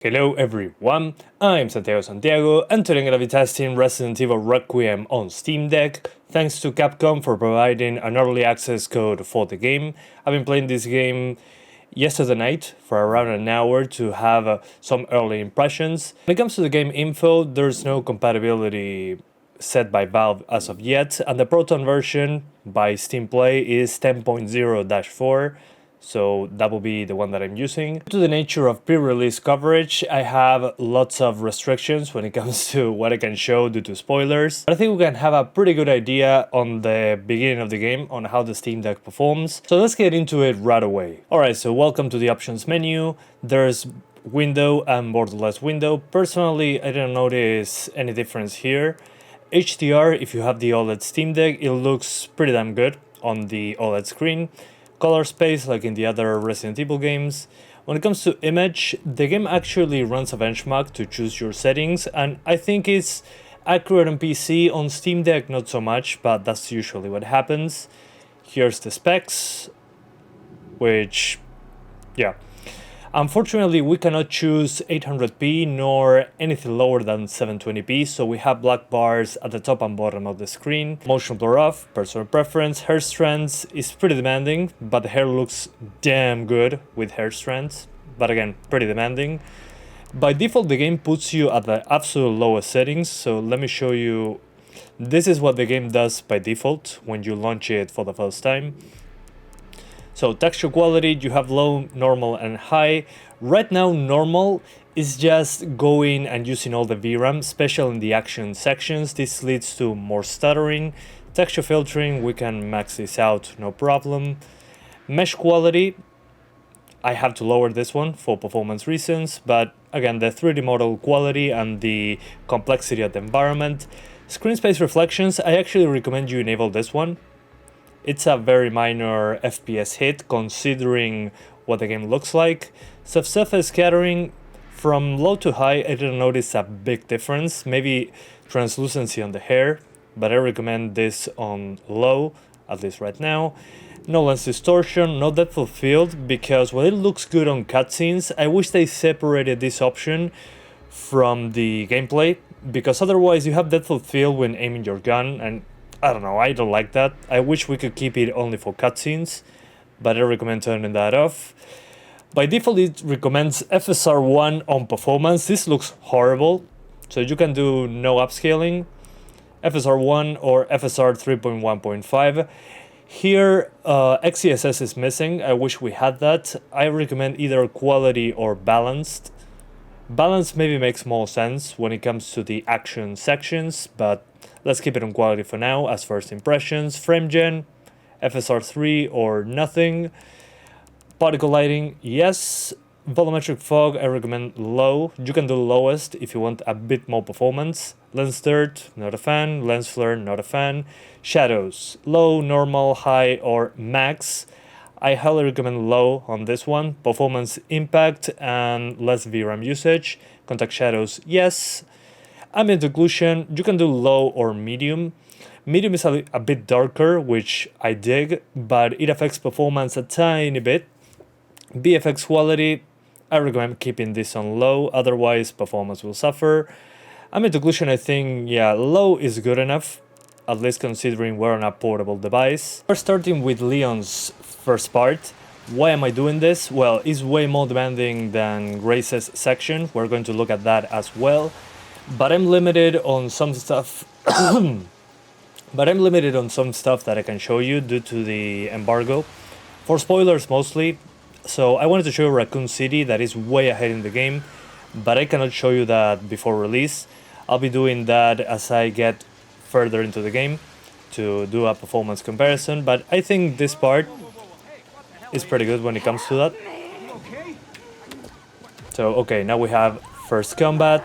Hello everyone, I'm Santiago and today I'm going to be testing Resident Evil Requiem on Steam Deck. Thanks to Capcom for providing an early access code for the game. I've been playing this game yesterday night for around an hour to have some early impressions. When it comes to the game info, there's no compatibility set by Valve as of yet, and the Proton version by Steam Play is 10.0-4. So that will be the one that I'm using. Due to the nature of pre-release coverage, I have lots of restrictions when it comes to what I can show due to spoilers. But I think we can have a pretty good idea on the beginning of the game on how the Steam Deck performs. So let's get into it right away. Alright, so welcome to the options menu. There's window and borderless window. Personally, I didn't notice any difference here. HDR, if you have the OLED Steam Deck, it looks pretty damn good on the OLED screen. Color space like in the other Resident Evil games. When it comes to image, the game actually runs a benchmark to choose your settings, and I think it's accurate on PC. On Steam Deck not so much, but that's usually what happens. Here's the specs, which, yeah. Unfortunately, we cannot choose 800p nor anything lower than 720p, so we have black bars at the top and bottom of the screen. Motion blur off, personal preference, hair strands is pretty demanding, but the hair looks damn good with hair strands, but again, pretty demanding. By default, the game puts you at the absolute lowest settings, so let me show you. This is what the game does by default when you launch it for the first time. So texture quality, you have low, normal and high. Right now normal is just going and using all the VRAM, especially in the action sections. This leads to more stuttering. Texture filtering, we can max this out, no problem. Mesh quality, I have to lower this one for performance reasons, but again, the 3D model quality and the complexity of the environment. Screen space reflections, I actually recommend you enable this one. It's a very minor FPS hit considering what the game looks like. Surface scattering, from low to high, I didn't notice a big difference. Maybe translucency on the hair, but I recommend this on low, at least right now. No lens distortion, no depth of field, because while it looks good on cutscenes, I wish they separated this option from the gameplay, because otherwise you have depth of field when aiming your gun, and I don't know, I don't like that. I wish we could keep it only for cutscenes, but I recommend turning that off. By default, it recommends FSR 1 on performance. This looks horrible, so you can do no upscaling. FSR 1 or FSR 3.1.5. Here, XeSS is missing. I wish we had that. I recommend either quality or balanced. Balance maybe makes more sense when it comes to the action sections, but let's keep it on quality for now as first impressions. Frame gen, FSR 3 or nothing. Particle lighting, yes. Volumetric fog, I recommend low. You can do lowest if you want a bit more performance. Lens dirt, not a fan. Lens flare, not a fan. Shadows, low, normal, high or max. I highly recommend low on this one. Performance impact and less VRAM usage. Contact shadows, yes. Ambient occlusion, you can do low or medium. Medium is a bit darker, which I dig, but it affects performance a tiny bit. VFX quality, I recommend keeping this on low, otherwise performance will suffer. Ambient occlusion, I think, yeah, low is good enough, at least considering we're on a portable device. We're starting with Leon's first part. Why am I doing this? Well, it's way more demanding than Grace's section. We're going to look at that as well. But I'm limited on some stuff. That I can show you due to the embargo. For spoilers mostly. So I wanted to show you Raccoon City that is way ahead in the game, but I cannot show you that before release. I'll be doing that as I get further into the game to do a performance comparison, but I think this part is pretty good when it comes to that. So okay, now we have first combat.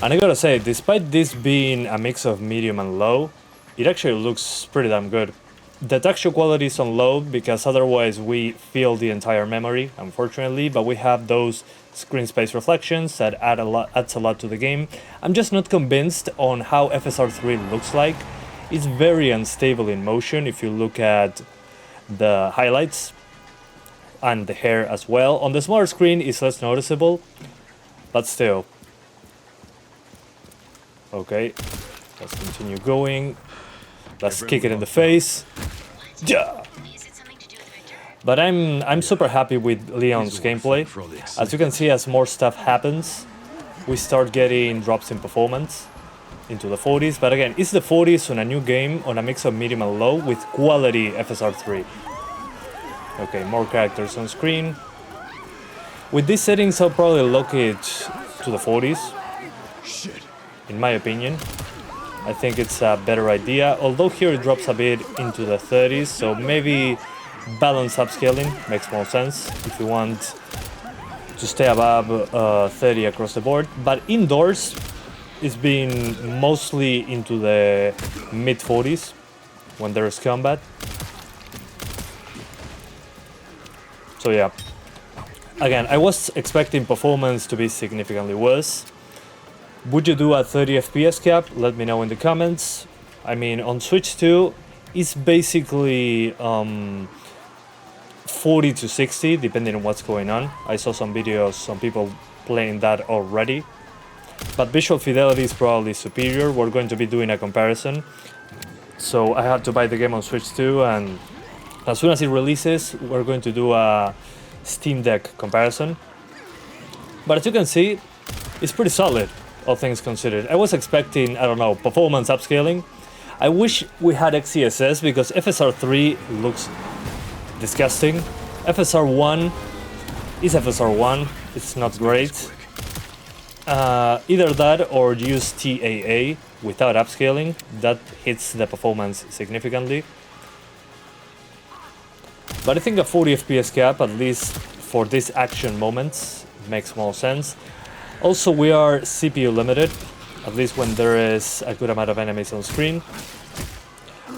And I gotta say, despite this being a mix of medium and low, it actually looks pretty damn good. The texture quality is on low because otherwise we feel the entire memory, unfortunately, but we have those screen space reflections that adds a lot to the game. I'm just not convinced on how FSR 3 looks like. It's very unstable in motion if you look at the highlights. and the hair as well. On the smaller screen it's less noticeable, but still. Okay, let's continue going. Let's kick it in the face. Yeah. But I'm super happy with Leon's gameplay. As you can see, as more stuff happens, we start getting drops in performance into the 40s. But again, it's the 40s on a new game on a mix of medium and low with quality FSR 3. Okay, more characters on screen. With these settings, I'll probably lock it to the 40s. In my opinion, I think it's a better idea. Although here it drops a bit into the 30s, so maybe balance upscaling makes more sense if you want to stay above 30 across the board. But indoors, it's been mostly into the mid 40s when there is combat. So yeah, again, I was expecting performance to be significantly worse. Would you do a 30 FPS cap? Let me know in the comments. I mean, on Switch 2, it's basically 40 to 60, depending on what's going on. I saw some videos, some people playing that already. But visual fidelity is probably superior. We're going to be doing a comparison. So I had to buy the game on Switch 2, and as soon as it releases, we're going to do a Steam Deck comparison. But as you can see, it's pretty solid, all things considered. I was expecting, I don't know, performance upscaling. I wish we had XeSS because FSR 3 looks disgusting. FSR 1 is FSR 1, it's not great. Either that or use TAA without upscaling, that hits the performance significantly. But I think a 40 FPS cap, at least for these action moments, makes more sense. Also, we are CPU limited, at least when there is a good amount of enemies on screen,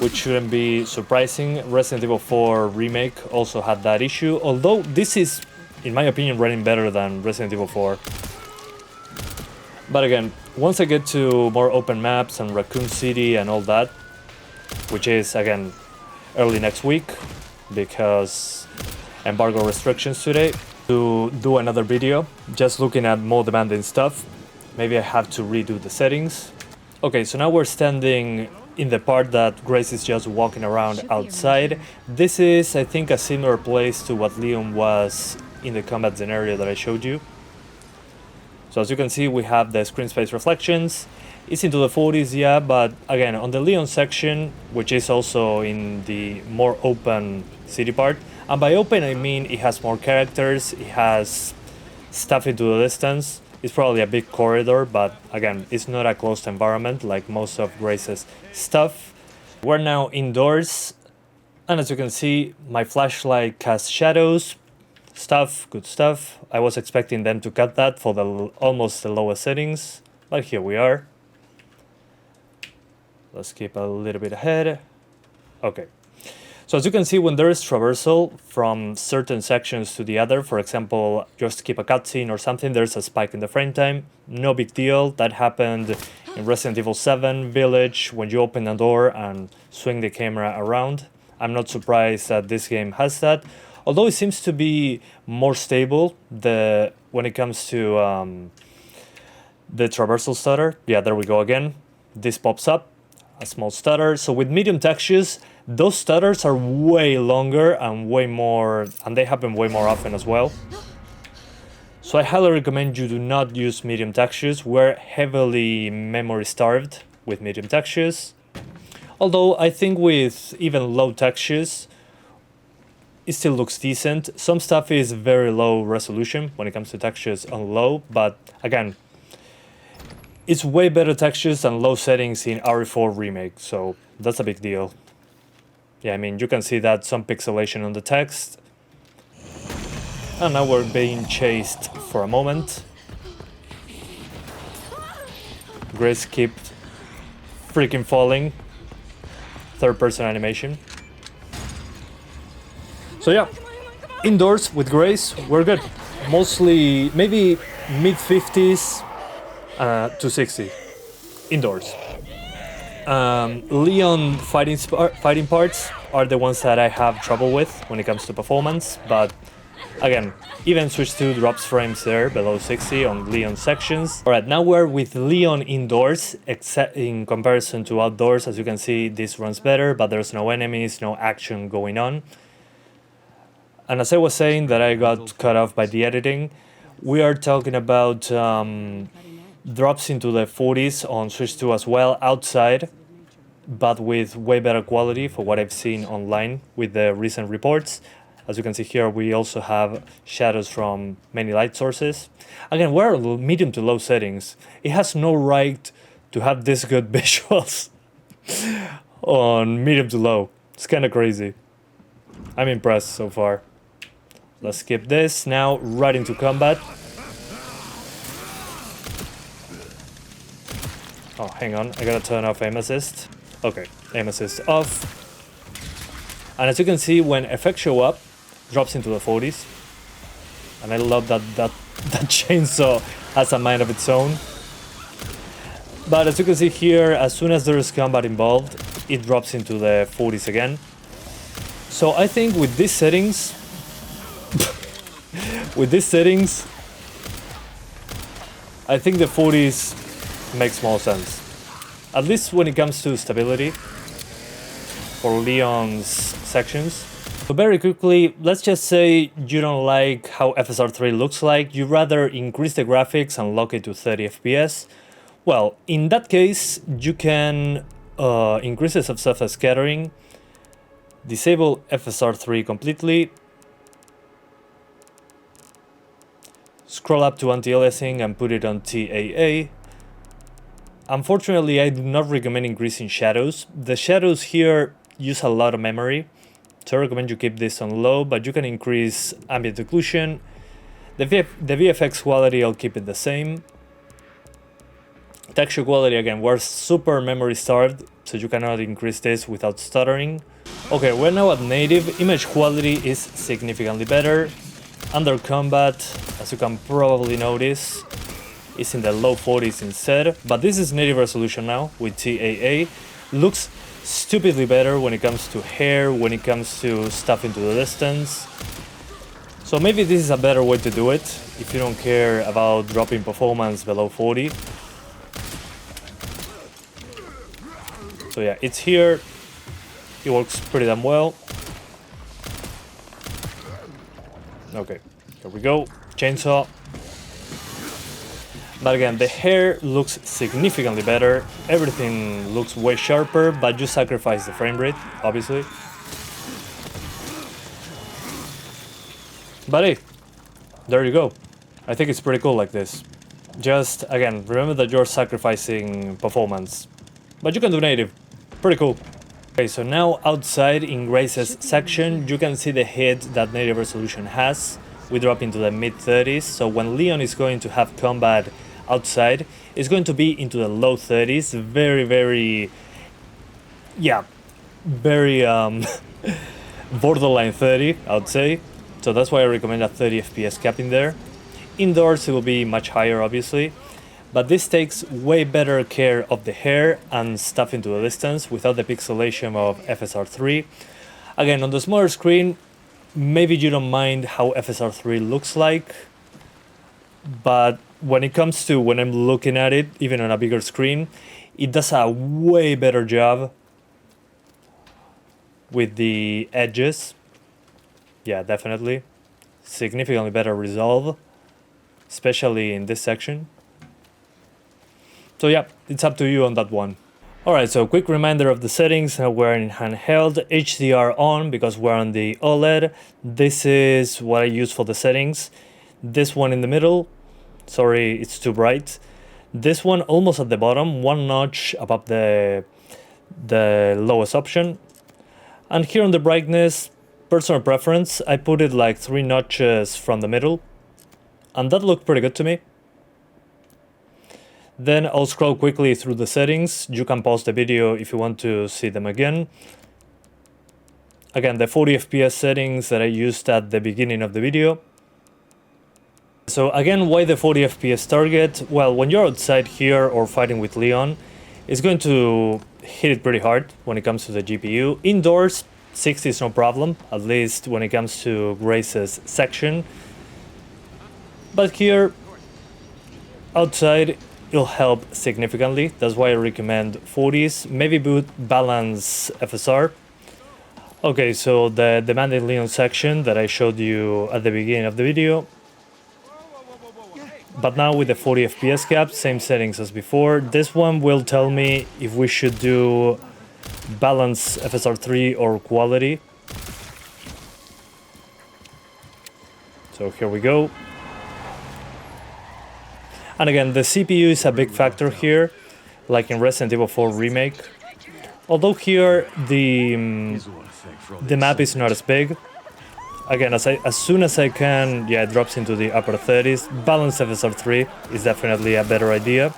which shouldn't be surprising. Resident Evil 4 Remake also had that issue, although this is, in my opinion, running better than Resident Evil 4. But again, once I get to more open maps and Raccoon City and all that, which is, again, early next week, because embargo restrictions today, to do another video, just looking at more demanding stuff. Maybe I have to redo the settings. Okay, so now we're standing in the part that Grace is just walking around outside. This is, I think, a similar place to what Leon was in the combat scenario that I showed you. So as you can see, we have the screen space reflections. It's into the 40s, yeah, but again, on the Leon section, which is also in the more open city part, and by open I mean it has more characters, it has stuff into the distance. It's probably a big corridor, but again, it's not a closed environment like most of Grace's stuff. We're now indoors, and as you can see, my flashlight casts shadows. Stuff, good stuff. I was expecting them to cut that for the almost the lowest settings, but here we are. Let's keep a little bit ahead. Okay. So as you can see, when there is traversal from certain sections to the other, for example, just skip a cutscene or something, there's a spike in the frame time. No big deal. That happened in Resident Evil 7 Village when you open a door and swing the camera around. I'm not surprised that this game has that. Although it seems to be more stable when it comes to the traversal stutter. Yeah, there we go again. This pops up, a small stutter. So with medium textures, those stutters are way longer and way more, and they happen way more often as well. So I highly recommend you do not use medium textures. We're heavily memory starved with medium textures. Although I think with even low textures, it still looks decent. Some stuff is very low resolution when it comes to textures on low, but again, it's way better textures than low settings in RE4 Remake, so that's a big deal. Yeah, I mean, you can see that some pixelation on the text. And now we're being chased for a moment. Grace kept freaking falling. Third-person animation. So yeah, indoors with Grace, we're good. Mostly, maybe mid-50s to 60, indoors. Leon fighting parts are the ones that I have trouble with when it comes to performance, but Again, even Switch 2 drops frames there below 60 on Leon sections. Alright, now we're with Leon indoors, except in comparison to outdoors. As you can see, this runs better, but there's no enemies, no action going on. And as I was saying that I got cut off by the editing, we are talking about drops into the 40s on Switch 2 as well, outside, but with way better quality for what I've seen online with the recent reports. As you can see here, we also have shadows from many light sources. Again, we're medium to low settings. It has no right to have this good visuals on medium to low. It's kind of crazy. I'm impressed so far. Let's skip this. Now, right into combat. Oh, hang on. I gotta turn off aim assist. Okay, aim assist off. And as you can see, when effects show up, drops into the 40s. And I love that chainsaw has a mind of its own. But as you can see here, as soon as there is combat involved, it drops into the 40s again. So I think with these settings, I think the 40s makes more sense. At least when it comes to stability for Leon's sections. So very quickly, let's just say you don't like how FSR3 looks like, you rather increase the graphics and lock it to 30 FPS. Well, in that case, you can increase the subsurface scattering, disable FSR3 completely, scroll up to anti-aliasing and put it on TAA. Unfortunately, I do not recommend increasing shadows. The shadows here use a lot of memory, so I recommend you keep this on low, but you can increase ambient occlusion. The VFX quality, I'll keep it the same. Texture quality, again, we're super memory starved, so you cannot increase this without stuttering. Okay, we're now at native. Image quality is significantly better. Under combat, as you can probably notice, is in the low 40s instead, but this is native resolution now with TAA. Looks stupidly better when it comes to hair, when it comes to stuff into the distance. So maybe this is a better way to do it if you don't care about dropping performance below 40. So yeah, it's here. It works pretty damn well. Okay, here we go. Chainsaw. But again, the hair looks significantly better. Everything looks way sharper, but you sacrifice the frame rate, obviously. But hey, there you go. I think it's pretty cool like this. Just, again, remember that you're sacrificing performance. But you can do native. Pretty cool. Okay, so now outside in Grace's section, you can see the hit that native resolution has. We drop into the mid-30s, so when Leon is going to have combat outside, it's going to be into the low 30s. Very borderline 30, I would say. So that's why I recommend a 30 FPS cap in there. Indoors, it will be much higher, obviously. But this takes way better care of the hair and stuff into the distance without the pixelation of FSR3. Again, on the smaller screen, maybe you don't mind how FSR3 looks like, but when it comes to when I'm looking at it, even on a bigger screen, it does a way better job with the edges. Yeah, definitely. Significantly better resolve, especially in this section. So yeah, it's up to you on that one. Alright, so quick reminder of the settings. We're in handheld, HDR on because we're on the OLED. This is what I use for the settings. This one in the middle, sorry, it's too bright. This one almost at the bottom, one notch above the lowest option. And here on the brightness, personal preference, I put it like 3 notches from the middle. And that looked pretty good to me. Then I'll scroll quickly through the settings. You can pause the video if you want to see them again. Again, the 40 FPS settings that I used at the beginning of the video. So again, why the 40 FPS target? Well, when you're outside here or fighting with Leon, it's going to hit it pretty hard when it comes to the GPU. Indoors, 60 is no problem, at least when it comes to Grace's section. But here, outside, it'll help significantly. That's why I recommend 40s, maybe balance FSR. Okay, so the demanding Leon section that I showed you at the beginning of the video. But now with the 40 FPS cap, same settings as before. This one will tell me if we should do balance FSR3 or quality. So here we go. And again, the CPU is a big factor here, like in Resident Evil 4 Remake. Although here the map is not as big. Again, as soon as I can, yeah, it drops into the upper 30s. Balance FSR3 is definitely a better idea.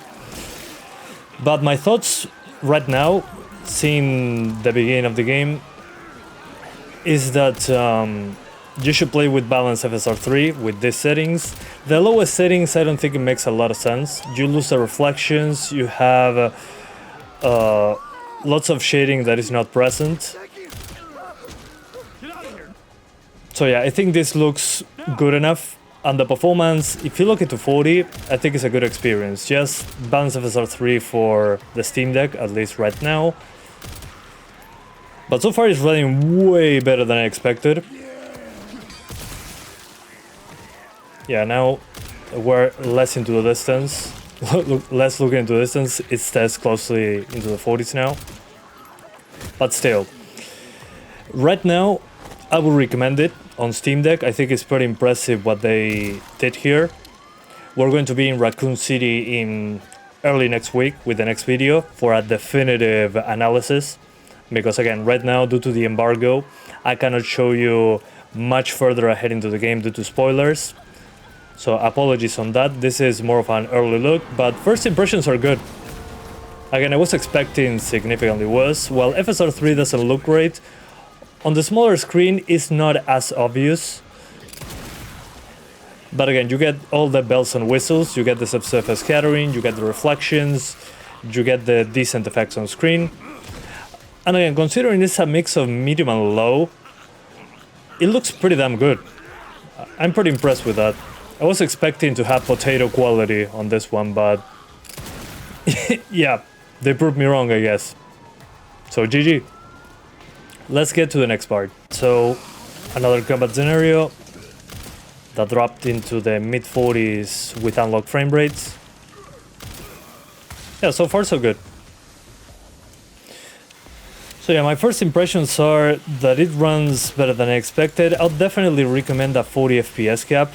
But my thoughts right now, seeing the beginning of the game, is that you should play with balance FSR3 with these settings. The lowest settings, I don't think it makes a lot of sense. You lose the reflections, you have lots of shading that is not present. So yeah, I think this looks good enough. And the performance, if you look into 40, I think it's a good experience. Just balance FSR3 for the Steam Deck, at least right now. But so far it's running way better than I expected. Yeah, now we're less into the distance, less looking into the distance. It stays closely into the 40s now. But still, right now, I would recommend it on Steam Deck. I think it's pretty impressive what they did here. We're going to be in Raccoon City in early next week with the next video for a definitive analysis. Because again, right now, due to the embargo, I cannot show you much further ahead into the game due to spoilers. So apologies on that. This is more of an early look, but first impressions are good. Again, I was expecting significantly worse. While FSR3 doesn't look great, on the smaller screen it's not as obvious. But again, you get all the bells and whistles, you get the subsurface scattering, you get the reflections, you get the decent effects on screen. And again, considering it's a mix of medium and low, it looks pretty damn good. I'm pretty impressed with that. I was expecting to have potato quality on this one, but yeah, they proved me wrong, I guess. So GG. Let's get to the next part. So, another combat scenario that dropped into the mid-40s with unlocked frame rates. Yeah, so far so good. So yeah, my first impressions are that it runs better than I expected. I'll definitely recommend a 40 FPS cap,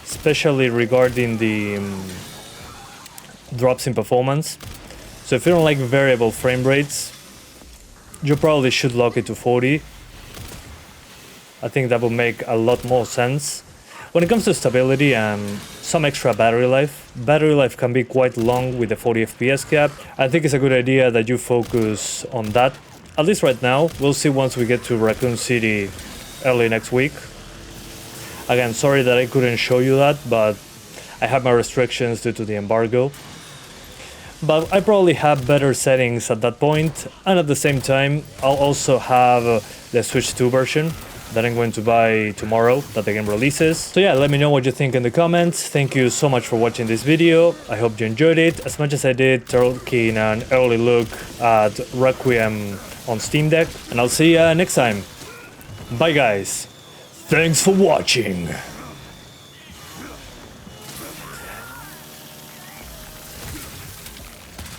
especially regarding the drops in performance. So if you don't like variable frame rates, you probably should lock it to 40. I think that would make a lot more sense. When it comes to stability and some extra battery life can be quite long with the 40 FPS cap. I think it's a good idea that you focus on that, at least right now. We'll see once we get to Raccoon City early next week. Again, sorry that I couldn't show you that, but I have my restrictions due to the embargo. But I probably have better settings at that point, and at the same time, I'll also have the Switch 2 version that I'm going to buy tomorrow that the game releases. So yeah, let me know what you think in the comments. Thank you so much for watching this video. I hope you enjoyed it as much as I did taking an early look at Requiem on Steam Deck, and I'll see you next time. Bye guys. Thanks for watching.